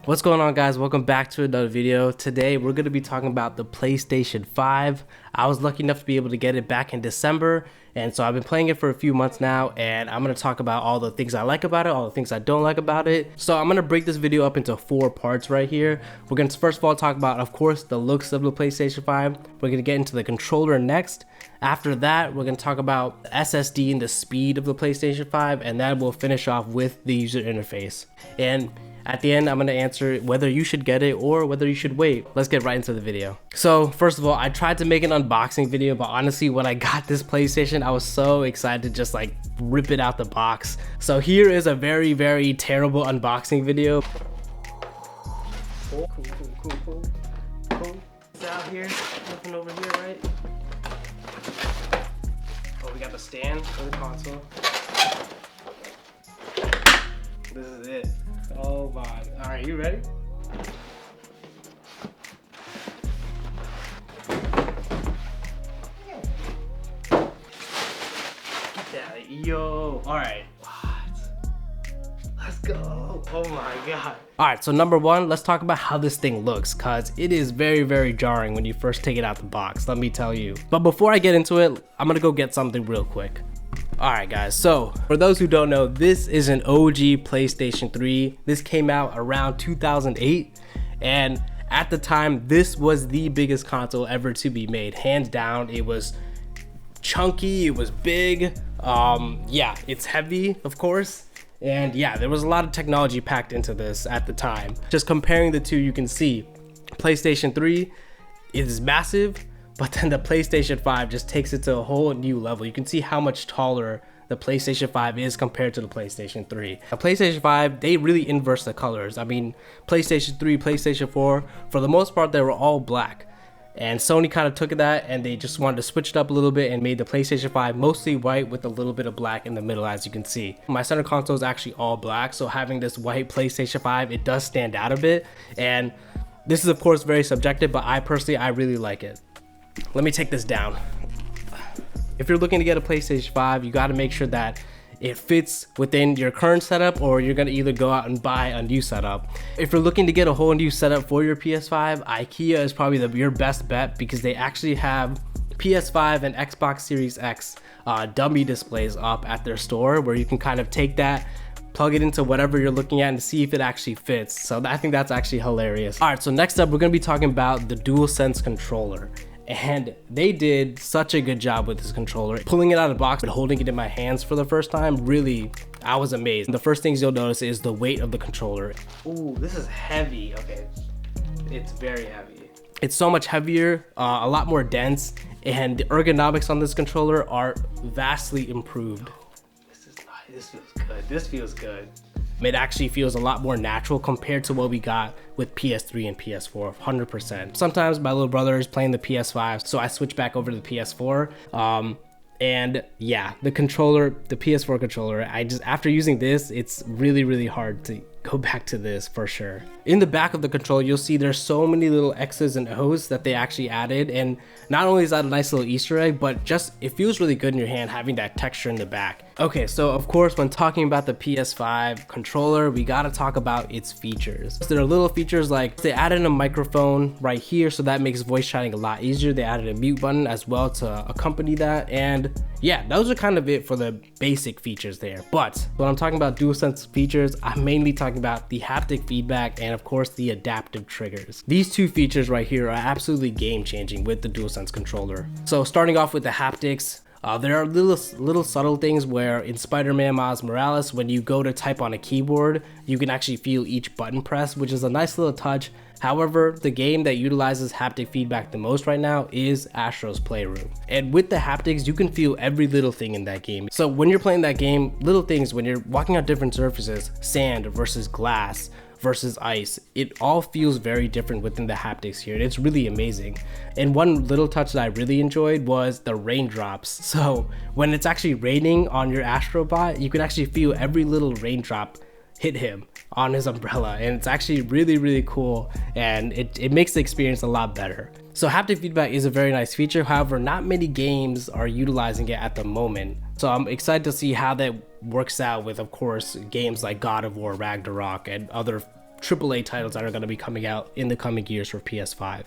What's going on, guys? Welcome back to another video. Today we're going to be talking about the PlayStation 5. I was lucky enough to be able to get it back in December, and so I've been playing it for a few months now, and I'm going to talk about all the things I like about it, all the things I don't like about it. So I'm going to break this video up into 4 parts right here. We're going to first of all talk about, of course, the looks of the PlayStation 5. We're going to get into the controller next. After that, we're going to talk about the SSD and the speed of the PlayStation 5, and then we'll finish off with the user interface. And at the end, I'm going to answer whether you should get it or whether you should wait. Let's get right into the video. So first of all, I tried to make an unboxing video, but honestly, when I got this PlayStation, I was so excited to just like rip it out the box. So here is a very, very terrible unboxing video. Cool. It's out here, nothing over here, right? Oh, we got the stand for the console. This is it. Oh my. Alright, you ready? Yeah, yo. Alright. What? Let's go. Oh my god. Alright, so number one, let's talk about how this thing looks, cause it is very, very jarring when you first take it out the box, let me tell you. But before I get into it, I'm gonna go get something real quick. Alright guys, so for those who don't know, this is an OG PlayStation 3. This came out around 2008, and at the time, this was the biggest console ever to be made. Hands down, it was chunky, it was big, yeah, it's heavy, of course. And yeah, there was a lot of technology packed into this at the time. Just comparing the two, you can see PlayStation 3 is massive, but then the PlayStation 5 just takes it to a whole new level. You can see how much taller the PlayStation 5 is compared to the PlayStation 3. The PlayStation 5, they really inverse the colors. I mean, PlayStation 3, PlayStation 4, for the most part, they were all black. And Sony kind of took that and they just wanted to switch it up a little bit and made the PlayStation 5 mostly white with a little bit of black in the middle, as you can see. My center console is actually all black, so having this white PlayStation 5, it does stand out a bit. And this is of course very subjective, but I really like it. Let me take this down. If you're looking to get a PlayStation 5, you got to make sure that it fits within your current setup, or you're going to either go out and buy a new setup. If you're looking to get a whole new setup for your PS5, IKEA is probably your best bet, because they actually have PS5 and Xbox Series X dummy displays up at their store, where you can kind of take that, plug it into whatever you're looking at and see if it actually fits. So I think that's actually hilarious. All right, so next up, we're going to be talking about the DualSense Controller. And they did such a good job with this controller. Pulling it out of the box and holding it in my hands for the first time, really, I was amazed. The first things you'll notice is the weight of the controller. Ooh, this is heavy. Okay, it's very heavy. It's so much heavier, a lot more dense, and the ergonomics on this controller are vastly improved. This is nice. This feels good. This feels good. It actually feels a lot more natural compared to what we got with PS3 and PS4, 100%. Sometimes my little brother is playing the PS5, so I switch back over to the PS4. And yeah, the controller, the PS4 controller, after using this, it's really, really hard to go back to this for sure. In the back of the controller, you'll see there's so many little X's and O's that they actually added, and not only is that a nice little Easter egg, but just it feels really good in your hand having that texture in the back. Okay, so of course, when talking about the PS5 controller, we gotta talk about its features. There are little features like they added a microphone right here, so that makes voice chatting a lot easier. They added a mute button as well to accompany that, and yeah, those are kind of it for the basic features there. But when I'm talking about DualSense features, I'm mainly talking about the haptic feedback and of course the adaptive triggers. These two features right here are absolutely game changing with the DualSense controller. So starting off with the haptics, there are little subtle things where in Spider-Man Miles Morales, when you go to type on a keyboard, you can actually feel each button press, which is a nice little touch. However, the game that utilizes haptic feedback the most right now is Astro's Playroom. And with the haptics, you can feel every little thing in that game. So when you're playing that game, little things, when you're walking on different surfaces, sand versus glass versus ice, it all feels very different within the haptics here. It's really amazing. And one little touch that I really enjoyed was the raindrops. So when it's actually raining on your Astrobot, you can actually feel every little raindrop hit him on his umbrella, and it's actually really, really cool, and it makes the experience a lot better. So haptic feedback is a very nice feature. However, not many games are utilizing it at the moment. So I'm excited to see how that works out with, of course, games like God of War, Ragnarok, and other AAA titles that are going to be coming out in the coming years for PS5.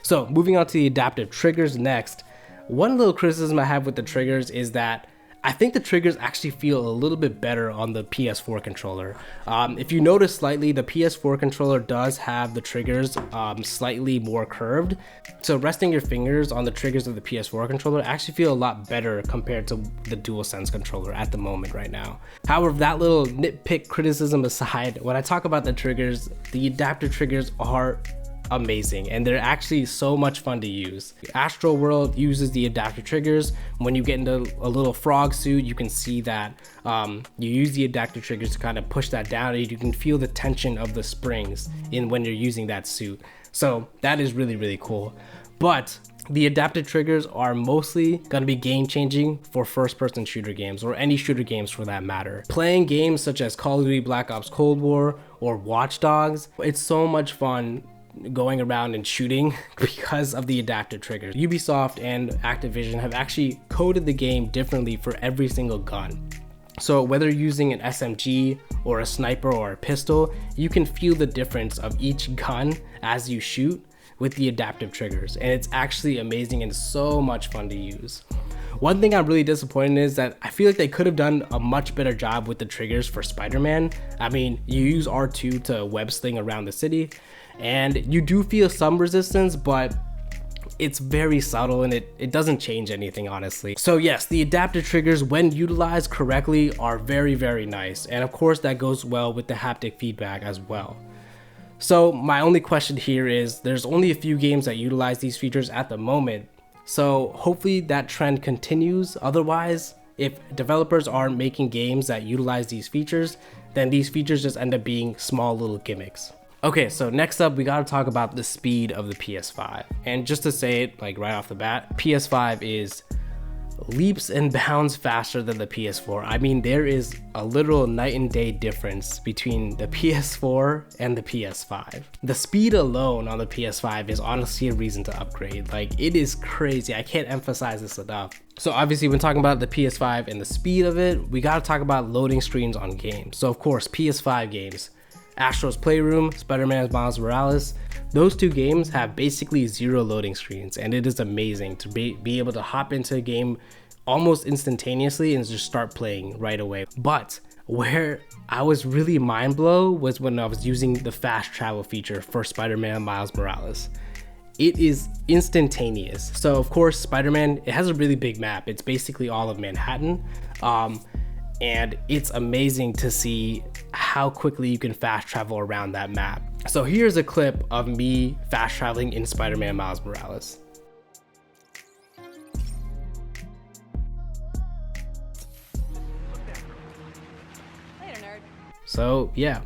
So moving on to the adaptive triggers next. One little criticism I have with the triggers is that I think the triggers actually feel a little bit better on the PS4 controller. If you notice slightly, the PS4 controller does have the triggers slightly more curved. So resting your fingers on the triggers of the PS4 controller actually feel a lot better compared to the DualSense controller at the moment right now. However, that little nitpick criticism aside, when I talk about the triggers, the adaptive triggers are amazing and they're actually so much fun to use. Astro World uses the adaptive triggers. When you get into a little frog suit, you can see that you use the adaptive triggers to kind of push that down, and you can feel the tension of the springs in when you're using that suit. So that is really, really cool. But the adaptive triggers are mostly going to be game changing for first person shooter games, or any shooter games for that matter. Playing games such as Call of Duty Black Ops Cold War or Watch Dogs, it's so much fun going around and shooting because of the adaptive triggers. Ubisoft and Activision have actually coded the game differently for every single gun. So whether you're using an SMG or a sniper or a pistol, you can feel the difference of each gun as you shoot with the adaptive triggers, and it's actually amazing and so much fun to use. One thing I'm really disappointed in is that I feel like they could have done a much better job with the triggers for Spider-Man. I mean, you use R2 to web sling around the city, and you do feel some resistance, but it's very subtle and it doesn't change anything, honestly. So yes, the adaptive triggers, when utilized correctly, are very, very nice. And of course, that goes well with the haptic feedback as well. So my only question here is, there's only a few games that utilize these features at the moment. So hopefully that trend continues. Otherwise, if developers aren't making games that utilize these features, then these features just end up being small little gimmicks. Okay, so next up, we gotta talk about the speed of the PS5. And just to say it like right off the bat, PS5 is leaps and bounds faster than the PS4. I mean, there is a literal night and day difference between the PS4 and the PS5. The speed alone on the PS5 is honestly a reason to upgrade. Like, it is crazy. I can't emphasize this enough. So obviously, when talking about the PS5 and the speed of it, we gotta talk about loading screens on games. So of course, PS5 games, Astro's Playroom, Spider-Man Miles Morales, those two games have basically zero loading screens, and it is amazing to be able to hop into a game almost instantaneously and just start playing right away. But where I was really mind blown was when I was using the fast travel feature for Spider-Man Miles Morales. It is instantaneous. So of course, Spider-Man, it has a really big map. It's basically all of Manhattan. And it's amazing to see how quickly you can fast travel around that map. So here's a clip of me fast traveling in Spider-Man Miles Morales. Later, nerd. So yeah,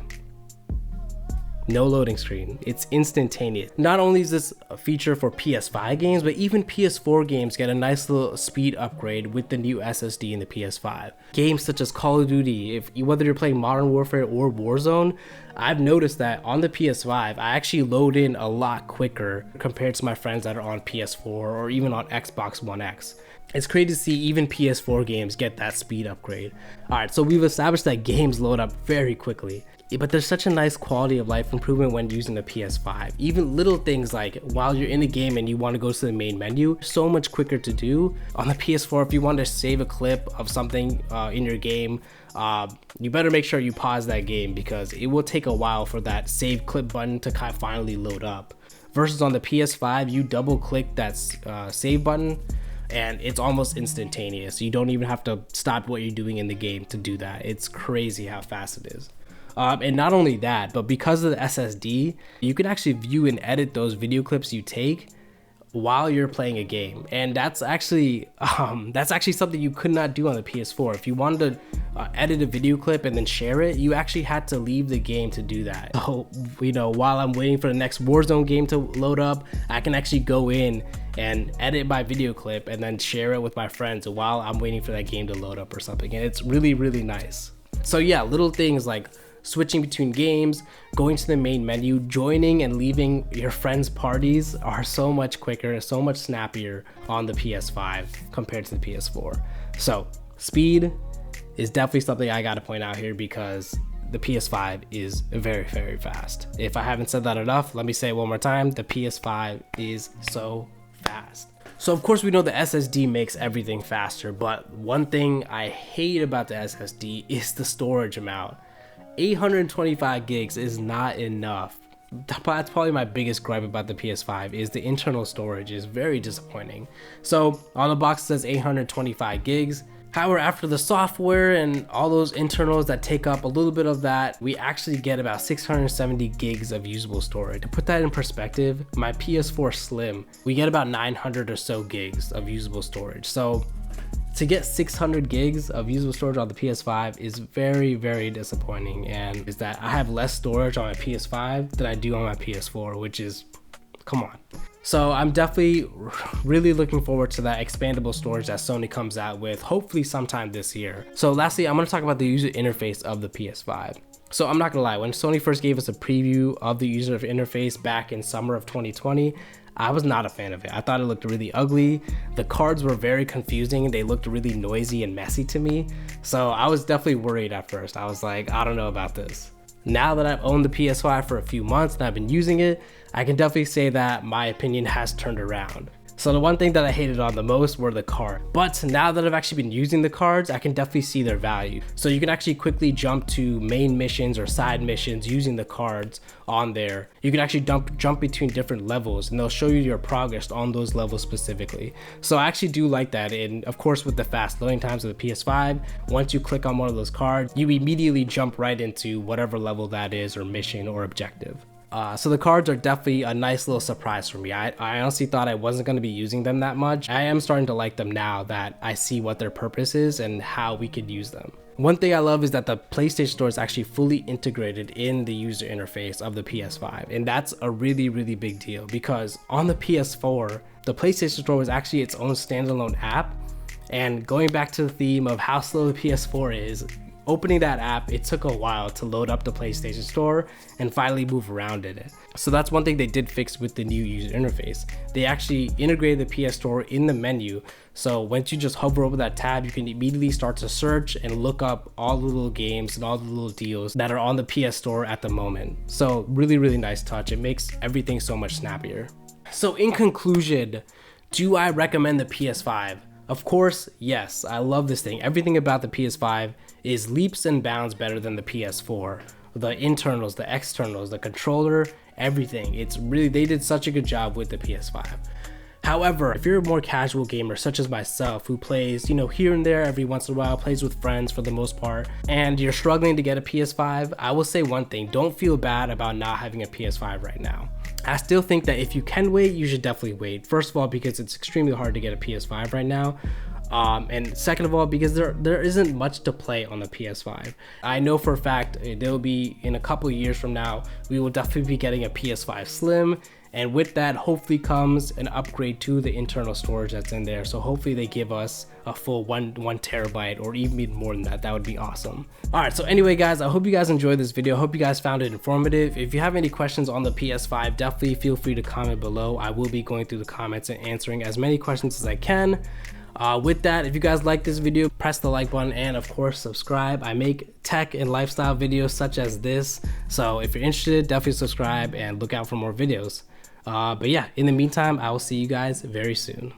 no loading screen. It's instantaneous. Not only is this a feature for PS5 games, but even PS4 games get a nice little speed upgrade with the new SSD in the PS5. Games such as Call of Duty, whether you're playing Modern Warfare or Warzone, I've noticed that on the PS5, I actually load in a lot quicker compared to my friends that are on PS4 or even on Xbox One X. It's crazy to see even PS4 games get that speed upgrade. Alright, so we've established that games load up very quickly. But there's such a nice quality of life improvement when using the PS5. Even little things like while you're in a game and you want to go to the main menu, so much quicker to do. On the PS4, if you want to save a clip of something in your game, you better make sure you pause that game because it will take a while for that save clip button to kind of finally load up. Versus on the PS5, you double click that save button and it's almost instantaneous. You don't even have to stop what you're doing in the game to do that. It's crazy how fast it is. And not only that, but because of the SSD, you can actually view and edit those video clips you take while you're playing a game. And that's actually something you could not do on the PS4. If you wanted to edit a video clip and then share it, you actually had to leave the game to do that. So, while I'm waiting for the next Warzone game to load up, I can actually go in and edit my video clip and then share it with my friends while I'm waiting for that game to load up or something. And it's really, really nice. So yeah, little things like switching between games, going to the main menu, joining and leaving your friends' parties are so much quicker, so much snappier on the PS5 compared to the PS4. So speed is definitely something I gotta point out here because the PS5 is very, very fast. If I haven't said that enough, let me say it one more time. The PS5 is so fast. So of course we know the SSD makes everything faster, but one thing I hate about the SSD is the storage amount. 825 gigs is not enough. That's probably my biggest gripe about the PS5 is the internal storage is very disappointing. So on the box it says 825 gigs. However, after the software and all those internals that take up a little bit of that, we actually get about 670 gigs of usable storage. To put that in perspective, my PS4 Slim, we get about 900 or so gigs of usable storage. So to get 600 gigs of usable storage on the PS5 is very, very disappointing. And is that I have less storage on my PS5 than I do on my PS4, which is, come on. So I'm definitely really looking forward to that expandable storage that Sony comes out with, hopefully sometime this year. So lastly, I'm going to talk about the user interface of the PS5. So I'm not gonna lie, when Sony first gave us a preview of the user interface back in summer of 2020, I was not a fan of it. I thought it looked really ugly. The cards were very confusing. They looked really noisy and messy to me. So I was definitely worried at first. I was like, I don't know about this. Now that I've owned the PS5 for a few months and I've been using it, I can definitely say that my opinion has turned around. So the one thing that I hated on the most were the cards. But now that I've actually been using the cards, I can definitely see their value. So you can actually quickly jump to main missions or side missions using the cards on there. You can actually jump between different levels and they'll show you your progress on those levels specifically. So I actually do like that. And of course with the fast loading times of the PS5, once you click on one of those cards, you immediately jump right into whatever level that is or mission or objective. So the cards are definitely a nice little surprise for me. I honestly thought I wasn't going to be using them that much. I am starting to like them now that I see what their purpose is and how we could use them. One thing I love is that the PlayStation Store is actually fully integrated in the user interface of the PS5. And that's a really, really big deal because on the PS4, the PlayStation Store was actually its own standalone app. And going back to the theme of how slow the PS4 is, opening that app, it took a while to load up the PlayStation Store and finally move around in it. So that's one thing they did fix with the new user interface. They actually integrated the PS Store in the menu. So once you just hover over that tab, you can immediately start to search and look up all the little games and all the little deals that are on the PS Store at the moment. So really, really nice touch. It makes everything so much snappier. So in conclusion, do I recommend the PS5? Of course, yes, I love this thing. Everything about the PS5 is leaps and bounds better than the PS4. The internals, the externals, the controller, everything. It's really, they did such a good job with the PS5. However, if you're a more casual gamer such as myself who plays, here and there every once in a while, plays with friends for the most part, and you're struggling to get a PS5, I will say one thing, don't feel bad about not having a PS5 right now. I still think that if you can wait, you should definitely wait. First of all, because it's extremely hard to get a PS5 right now. And second of all, because there isn't much to play on the PS5. I know for a fact there'll be, in a couple of years from now, we will definitely be getting a PS5 Slim. And with that, hopefully comes an upgrade to the internal storage that's in there. So hopefully they give us a full one terabyte or even more than that. That would be awesome. All right, so anyway, guys, I hope you guys enjoyed this video. I hope you guys found it informative. If you have any questions on the PS5, definitely feel free to comment below. I will be going through the comments and answering as many questions as I can. With that, if you guys like this video, press the like button and of course subscribe. I make tech and lifestyle videos such as this. So if you're interested, definitely subscribe and look out for more videos. But yeah, in the meantime, I will see you guys very soon.